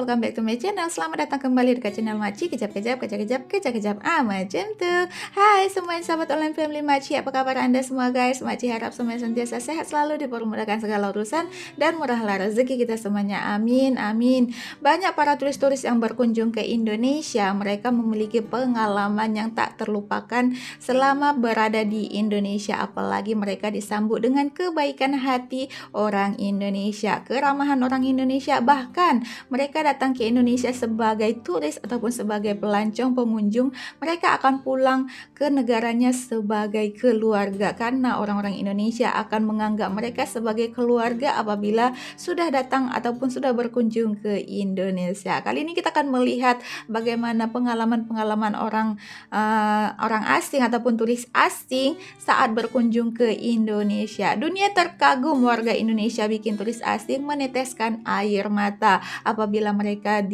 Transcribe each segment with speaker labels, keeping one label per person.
Speaker 1: welcome back to my channel. Selamat datang kembali dekat channel Maci. Kejap-kejap, macam tuh. Hai semuanya sahabat online family Maci, apa kabar anda semua guys? Maci harap semuanya sentiasa sehat selalu, dipermudahkan segala urusan dan murahlah rezeki kita semuanya, amin amin. Banyak para turis-turis yang berkunjung ke Indonesia, mereka memiliki pengalaman yang tak terlupakan selama berada di Indonesia. Apalagi mereka disambut dengan kebaikan hati orang Indonesia, keramahan orang Indonesia. Bahkan mereka datang ke Indonesia sebagai turis ataupun sebagai pelancong pengunjung, mereka akan pulang ke negaranya sebagai keluarga, karena orang-orang Indonesia akan menganggap mereka sebagai keluarga apabila sudah datang ataupun sudah berkunjung ke Indonesia. Kali ini kita akan melihat bagaimana pengalaman-pengalaman orang asing ataupun turis asing saat berkunjung ke Indonesia. Dunia terkagum, warga Indonesia bikin turis asing meneteskan air mata apabila mereka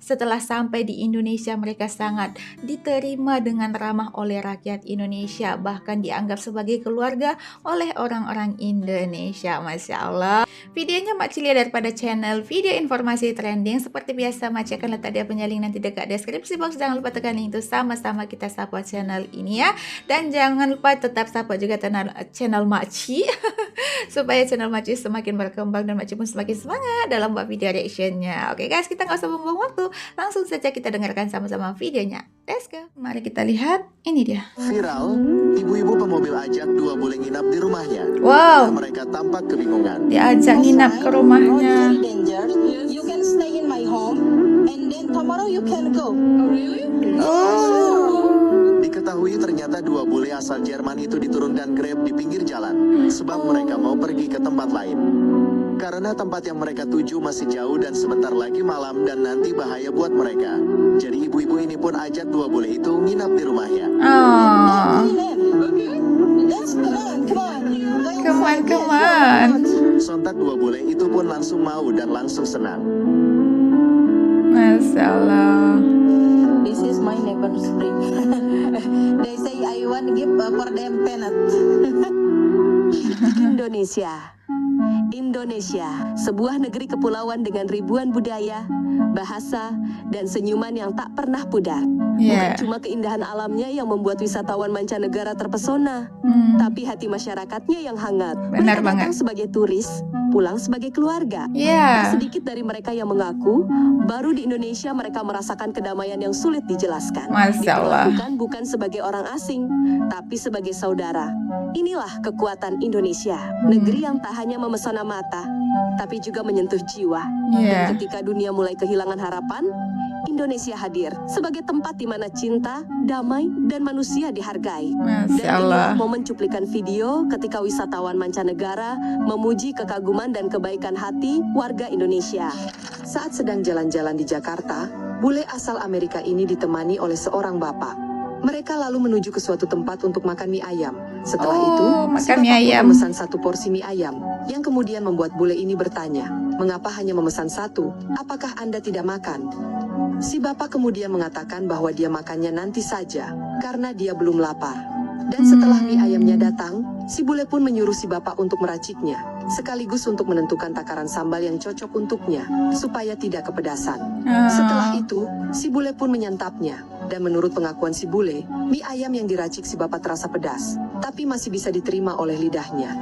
Speaker 1: setelah sampai di Indonesia, mereka sangat diterima dengan ramah oleh rakyat Indonesia, bahkan dianggap sebagai keluarga oleh orang-orang Indonesia. Masya Allah. Videonya Maci lihat daripada channel Video Informasi Trending. Seperti biasa Maci akan letak dia punya link nanti dekat deskripsi box. Jangan lupa tekan link itu, sama-sama kita support channel ini ya. Dan jangan lupa tetap support juga channel Maci supaya channel Maci semakin berkembang dan Maci pun semakin semangat dalam buat video reactionnya. Oke guys, kita nggak usah buang-buang waktu, langsung saja kita dengarkan sama-sama videonya. Let's go. Mari kita lihat, ini dia.
Speaker 2: Viral, ibu-ibu pemobil ajak dua bule nginap di rumahnya.
Speaker 1: Wow.
Speaker 2: Mereka tampak kebingungan.
Speaker 1: Diajak nginap ke rumahnya.
Speaker 3: Very dangerous. You can stay in my home and then tomorrow you can go. Oh, really?
Speaker 2: Diketahui ternyata dua bule asal Jerman itu diturunkan Grab di pinggir jalan sebab mereka mau pergi ke tempat lain. Karena tempat yang mereka tuju masih jauh dan sebentar lagi malam dan nanti bahaya buat mereka. Jadi ibu-ibu ini pun ajak dua bule itu nginap di rumahnya.
Speaker 1: Oh,
Speaker 3: Let's
Speaker 1: come on.
Speaker 2: Sontak dua bule itu pun langsung mau dan langsung senang.
Speaker 1: Masya Allah.
Speaker 3: This is my neighbor's spring. They say I want to give for them peanut.
Speaker 4: Indonesia, sebuah negeri kepulauan dengan ribuan budaya, bahasa, dan senyuman yang tak pernah pudar. Bukan cuma keindahan alamnya yang membuat wisatawan mancanegara terpesona, tapi hati masyarakatnya yang hangat.
Speaker 1: Benar
Speaker 4: Mereka datang
Speaker 1: banget.
Speaker 4: sebagai turis, pulang sebagai keluarga.
Speaker 1: Yeah.
Speaker 4: Tak sedikit dari mereka yang mengaku, baru di Indonesia mereka merasakan kedamaian yang sulit dijelaskan.
Speaker 1: Masya Allah.
Speaker 4: Diperlakukan bukan sebagai orang asing, tapi sebagai saudara. Inilah kekuatan Indonesia, negeri yang tak hanya memesona mata, tapi juga menyentuh jiwa.
Speaker 1: Yeah.
Speaker 4: Dan ketika dunia mulai kehilangan harapan, Indonesia hadir sebagai tempat di mana cinta, damai, dan manusia dihargai. Dan
Speaker 1: Masya Allah.
Speaker 4: inilah momen cuplikan video ketika wisatawan mancanegara memuji kekaguman dan kebaikan hati warga Indonesia.
Speaker 5: Saat sedang jalan-jalan di Jakarta, bule asal Amerika ini ditemani oleh seorang bapak. Mereka lalu menuju ke suatu tempat untuk makan mie ayam. Setelah itu, si
Speaker 1: makan mie
Speaker 5: bapak pun
Speaker 1: ayam.
Speaker 5: memesan satu porsi mie ayam, yang kemudian membuat bule ini bertanya, "Mengapa hanya memesan satu? Apakah Anda tidak makan?" Si bapak kemudian mengatakan bahwa dia makannya nanti saja, karena dia belum lapar. Dan setelah mie ayamnya datang, si bule pun menyuruh si bapak untuk meraciknya, sekaligus untuk menentukan takaran sambal yang cocok untuknya, supaya tidak kepedasan. Setelah itu, si bule pun menyantapnya, dan menurut pengakuan si bule, mie ayam yang diracik si bapak terasa pedas, tapi masih bisa diterima oleh lidahnya.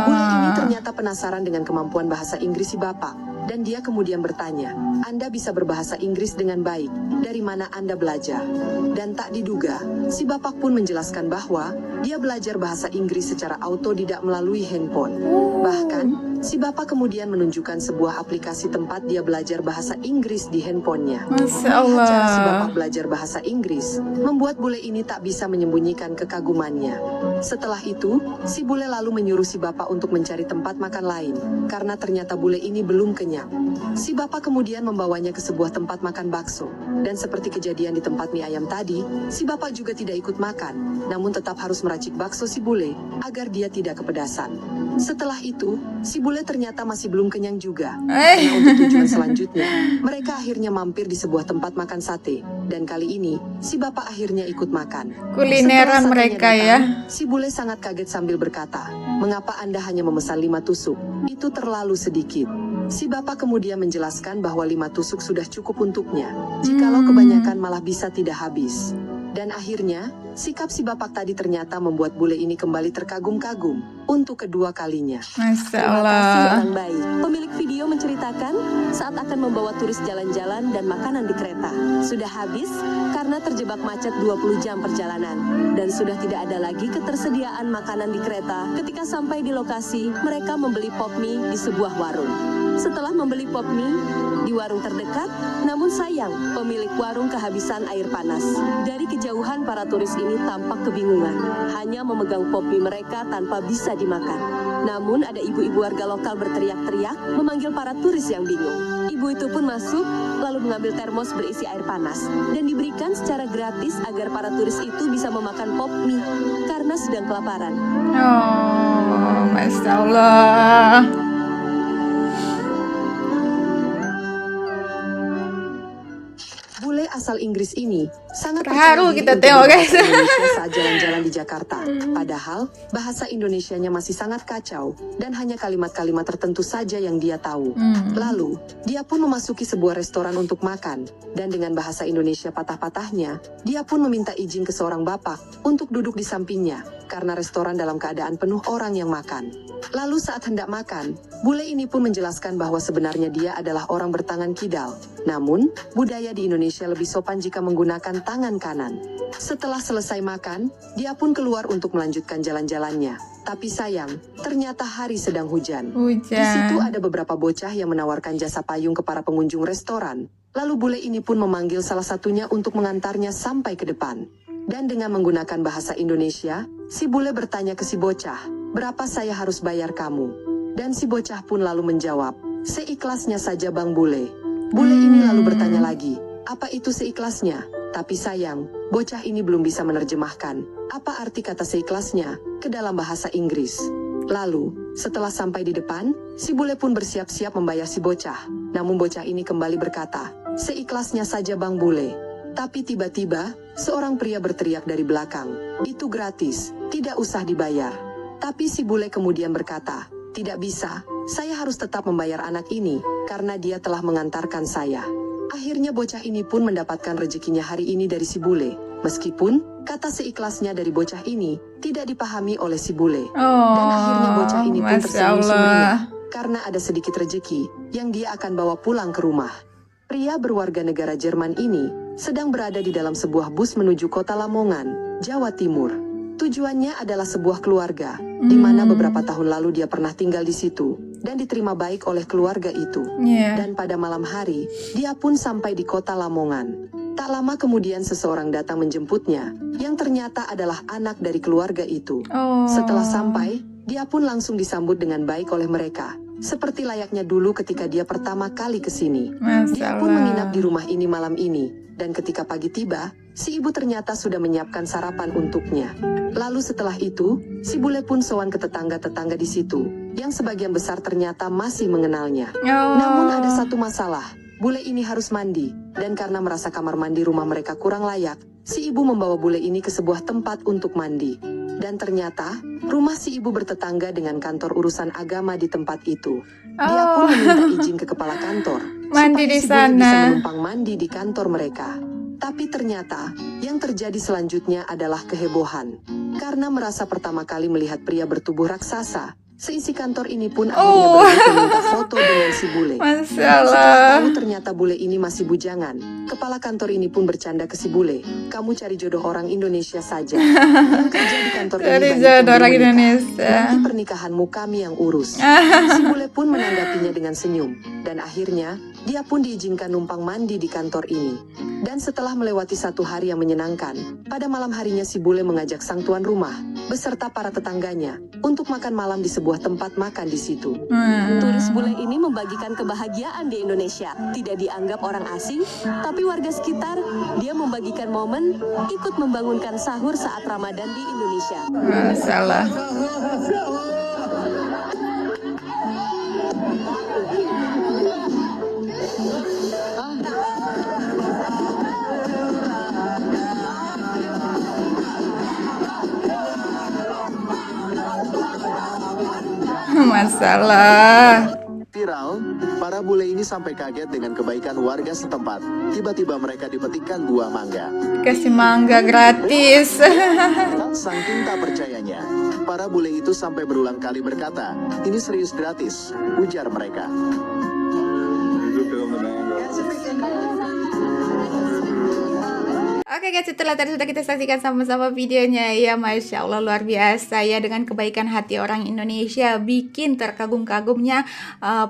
Speaker 5: Bule ini ternyata penasaran dengan kemampuan bahasa Inggris si bapak, dan dia kemudian bertanya, "Anda bisa berbahasa Inggris dengan baik, dari mana Anda belajar?" Dan tak diduga, si bapak pun menjelaskan bahwa dia belajar bahasa Inggris secara autodidak melalui handphone. Bahkan, si bapak kemudian menunjukkan sebuah aplikasi tempat dia belajar bahasa Inggris di handphonenya.
Speaker 1: Masya
Speaker 5: Melihat cara si bapak
Speaker 1: Allah.
Speaker 5: belajar bahasa Inggris, membuat bule ini tak bisa menyembunyikan kekagumannya. Setelah itu, si bule lalu menyuruh si bapak untuk mencari tempat makan lain, karena ternyata bule ini belum kenyang. Si bapak kemudian membawanya ke sebuah tempat makan bakso, dan seperti kejadian di tempat mie ayam tadi, si bapak juga tidak ikut makan, namun tetap harus meracik bakso si bule, agar dia tidak kepedasan. Setelah itu, si bule ternyata masih belum kenyang juga. Karena untuk tujuan selanjutnya, mereka akhirnya mampir di sebuah tempat makan sate, dan kali ini, si bapak akhirnya ikut makan.
Speaker 1: Kulineran
Speaker 5: Setelah satenya
Speaker 1: mereka
Speaker 5: datang,
Speaker 1: ya.
Speaker 5: si bule sangat kaget sambil berkata, "Mengapa Anda hanya memesan 5 tusuk? Itu terlalu sedikit." Si bapak kemudian menjelaskan bahwa 5 tusuk sudah cukup untuknya, jikalau kebanyakan malah bisa tidak habis. Dan akhirnya, sikap si bapak tadi ternyata membuat bule ini kembali terkagum-kagum untuk kedua kalinya.
Speaker 1: Masya
Speaker 4: Terima kasih
Speaker 1: Allah.
Speaker 4: orang baik. Pemilik video menceritakan saat akan membawa turis jalan-jalan dan makanan di kereta. Sudah habis karena terjebak macet 20 jam perjalanan. Dan sudah tidak ada lagi ketersediaan makanan di kereta. Ketika sampai di lokasi, mereka membeli pop mie di sebuah warung. Setelah membeli pop mie di warung terdekat, namun sayang, pemilik warung kehabisan air panas. Dari kejauhan para turis ini tampak kebingungan, hanya memegang pop mie mereka tanpa bisa dimakan. Namun ada ibu-ibu warga lokal berteriak-teriak memanggil para turis yang bingung. Ibu itu pun masuk, lalu mengambil termos berisi air panas dan diberikan secara gratis agar para turis itu bisa memakan pop mie karena sedang kelaparan.
Speaker 1: Oh, Masya Allah.
Speaker 5: Bule asal Inggris ini sangat
Speaker 1: Terharu
Speaker 5: percaya diri
Speaker 1: kita
Speaker 5: untuk
Speaker 1: tengok,
Speaker 5: berbahasa
Speaker 1: guys.
Speaker 5: Indonesia saat jalan-jalan di Jakarta. Padahal bahasa Indonesianya masih sangat kacau dan hanya kalimat-kalimat tertentu saja yang dia tahu. Lalu dia pun memasuki sebuah restoran untuk makan dan dengan bahasa Indonesia patah-patahnya dia pun meminta izin ke seorang bapak untuk duduk di sampingnya karena restoran dalam keadaan penuh orang yang makan. Lalu saat hendak makan, bule ini pun menjelaskan bahwa sebenarnya dia adalah orang bertangan kidal. Namun, budaya di Indonesia lebih sopan jika menggunakan tangan kanan. Setelah selesai makan, dia pun keluar untuk melanjutkan jalan-jalannya. Tapi sayang, ternyata hari sedang hujan. Di situ
Speaker 1: Hujan.
Speaker 5: ada beberapa bocah yang menawarkan jasa payung ke para pengunjung restoran. Lalu bule ini pun memanggil salah satunya untuk mengantarnya sampai ke depan. Dan dengan menggunakan bahasa Indonesia, si bule bertanya ke si bocah, "Berapa saya harus bayar kamu?" Dan si bocah pun lalu menjawab, "Seikhlasnya saja Bang Bule." Bule ini lalu bertanya lagi, "Apa itu seikhlasnya?" Tapi sayang, bocah ini belum bisa menerjemahkan apa arti kata seikhlasnya ke dalam bahasa Inggris. Lalu, setelah sampai di depan, si bule pun bersiap-siap membayar si bocah. Namun bocah ini kembali berkata, "Seikhlasnya saja Bang Bule." Tapi tiba-tiba, seorang pria berteriak dari belakang, "Itu gratis, tidak usah dibayar." Tapi si bule kemudian berkata, "Tidak bisa, saya harus tetap membayar anak ini, karena dia telah mengantarkan saya." Akhirnya bocah ini pun mendapatkan rezekinya hari ini dari si bule. Meskipun, kata seikhlasnya dari bocah ini, tidak dipahami oleh si bule. Dan akhirnya bocah ini pun
Speaker 1: Masya
Speaker 5: tersenyum
Speaker 1: Allah.
Speaker 5: sumringah, karena ada sedikit rezeki, yang dia akan bawa pulang ke rumah. Pria berwarga negara Jerman ini, sedang berada di dalam sebuah bus menuju kota Lamongan, Jawa Timur. Tujuannya adalah sebuah keluarga, di mana beberapa tahun lalu dia pernah tinggal di situ, dan diterima baik oleh keluarga itu.
Speaker 1: Iya.
Speaker 5: Dan pada malam hari, dia pun sampai di kota Lamongan. Tak lama kemudian seseorang datang menjemputnya, yang ternyata adalah anak dari keluarga itu.
Speaker 1: Oh.
Speaker 5: Setelah sampai, dia pun langsung disambut dengan baik oleh mereka, seperti layaknya dulu ketika dia pertama kali ke sini.
Speaker 1: Masya
Speaker 5: Dia pun
Speaker 1: Allah.
Speaker 5: menginap di rumah ini malam ini, dan ketika pagi tiba, si ibu ternyata sudah menyiapkan sarapan untuknya. Lalu setelah itu, si bule pun sowan ke tetangga-tetangga di situ, yang sebagian besar ternyata masih mengenalnya.
Speaker 1: Oh.
Speaker 5: Namun ada satu masalah, bule ini harus mandi, dan karena merasa kamar mandi rumah mereka kurang layak, si ibu membawa bule ini ke sebuah tempat untuk mandi. Dan ternyata, rumah si ibu bertetangga dengan kantor urusan agama di tempat itu. Dia pun meminta izin ke kepala kantor,
Speaker 1: Mandi
Speaker 5: supaya
Speaker 1: di
Speaker 5: si bule bisa
Speaker 1: sana.
Speaker 5: menumpang mandi di kantor mereka. Tapi ternyata, yang terjadi selanjutnya adalah kehebohan. Karena merasa pertama kali melihat pria bertubuh raksasa, seisi kantor ini pun akhirnya berebut meminta foto dengan si bule.
Speaker 1: Masya
Speaker 5: Dan setelah
Speaker 1: Allah.
Speaker 5: tahu ternyata bule ini masih bujangan, kepala kantor ini pun bercanda ke si bule, "Kamu cari jodoh orang Indonesia saja. Yang kerja di kantor ini
Speaker 1: Dari
Speaker 5: banyak yang
Speaker 1: jodoh
Speaker 5: belum
Speaker 1: orang
Speaker 5: menikah.
Speaker 1: Indonesia.
Speaker 5: Nanti pernikahanmu kami yang urus." Si bule pun menanggapinya dengan senyum, dan akhirnya dia pun diizinkan numpang mandi di kantor ini. Dan setelah melewati satu hari yang menyenangkan, pada malam harinya si bule mengajak sang tuan rumah beserta para tetangganya untuk makan malam di sebuah tempat makan di situ.
Speaker 4: Turis bule ini membagikan kebahagiaan di Indonesia. Tidak dianggap orang asing, tapi warga sekitar, dia membagikan momen ikut membangunkan sahur saat Ramadan di Indonesia.
Speaker 1: Masya Allah. Masya Allah.
Speaker 2: Viral, Para bule ini sampai kaget dengan kebaikan warga setempat. Tiba-tiba mereka dipetikkan buah mangga.
Speaker 1: Kasih mangga gratis.
Speaker 2: Saking tak percayanya, para bule itu sampai berulang kali berkata, "Ini serius gratis," ujar mereka.
Speaker 1: Oke guys, itulah tadi sudah kita saksikan sama-sama videonya ya. Masya Allah, luar biasa ya, dengan kebaikan hati orang Indonesia bikin terkagum-kagumnya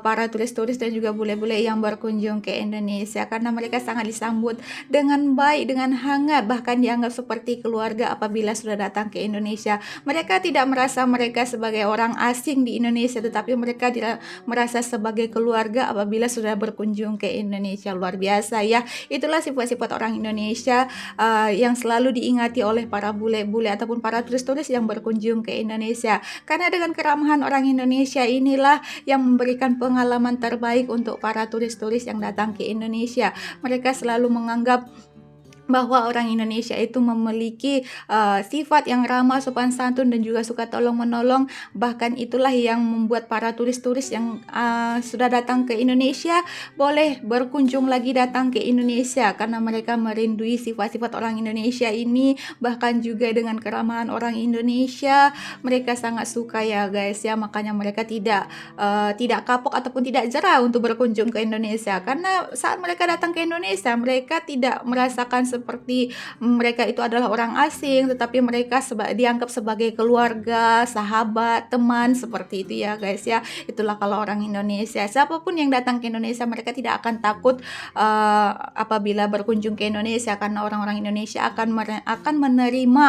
Speaker 1: para turis-turis dan juga bule-bule yang berkunjung ke Indonesia, karena mereka sangat disambut dengan baik, dengan hangat, bahkan dianggap seperti keluarga apabila sudah datang ke Indonesia. Mereka tidak merasa mereka sebagai orang asing di Indonesia, tetapi mereka merasa sebagai keluarga apabila sudah berkunjung ke Indonesia. Luar biasa ya. Itulah sifat-sifat orang Indonesia yang selalu diingati oleh para bule-bule ataupun para turis-turis yang berkunjung ke Indonesia. Karena dengan keramahan orang Indonesia inilah yang memberikan pengalaman terbaik untuk para turis-turis yang datang ke Indonesia. Mereka selalu menganggap bahwa orang Indonesia itu memiliki sifat yang ramah, sopan santun, dan juga suka tolong menolong. Bahkan itulah yang membuat para turis-turis yang sudah datang ke Indonesia boleh berkunjung lagi datang ke Indonesia, karena mereka merindui sifat-sifat orang Indonesia ini. Bahkan juga dengan keramahan orang Indonesia, mereka sangat suka ya guys ya. Makanya mereka tidak kapok ataupun tidak jera untuk berkunjung ke Indonesia, karena saat mereka datang ke Indonesia, mereka tidak merasakan seperti mereka itu adalah orang asing, tetapi mereka dianggap sebagai keluarga, sahabat, teman, seperti itu ya guys ya. Itulah kalau orang Indonesia, siapapun yang datang ke Indonesia, mereka tidak akan takut apabila berkunjung ke Indonesia, karena orang-orang Indonesia akan menerima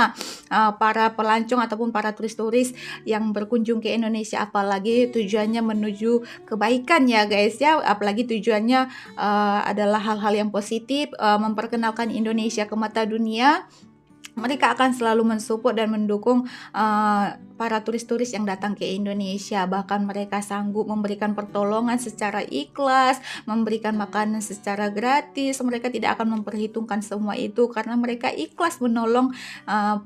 Speaker 1: para pelancong ataupun para turis-turis yang berkunjung ke Indonesia, apalagi tujuannya menuju kebaikan ya guys ya, apalagi tujuannya adalah hal-hal yang positif, memperkenalkan Indonesia ke mata dunia. Mereka akan selalu mensupport dan mendukung para turis-turis yang datang ke Indonesia. Bahkan mereka sanggup memberikan pertolongan secara ikhlas, memberikan makanan secara gratis. Mereka tidak akan memperhitungkan semua itu, karena mereka ikhlas menolong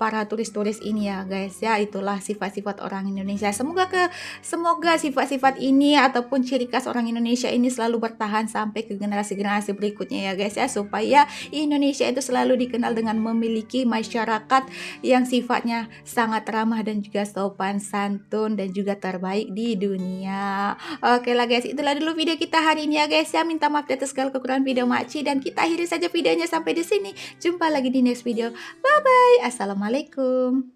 Speaker 1: para turis-turis ini ya guys ya. Itulah sifat-sifat orang Indonesia. Semoga sifat-sifat ini ataupun ciri khas orang Indonesia ini selalu bertahan sampai ke generasi-generasi berikutnya ya guys ya, supaya Indonesia itu selalu dikenal dengan memiliki masyarakat yang sifatnya sangat ramah dan juga sopan santun dan juga terbaik di dunia. Oke lah guys, itulah dulu video kita hari ini ya guys ya. Minta maaf atas segala kekurangan video Makci, dan kita akhiri saja videonya sampai di sini. Jumpa lagi di next video. Bye bye. Assalamualaikum.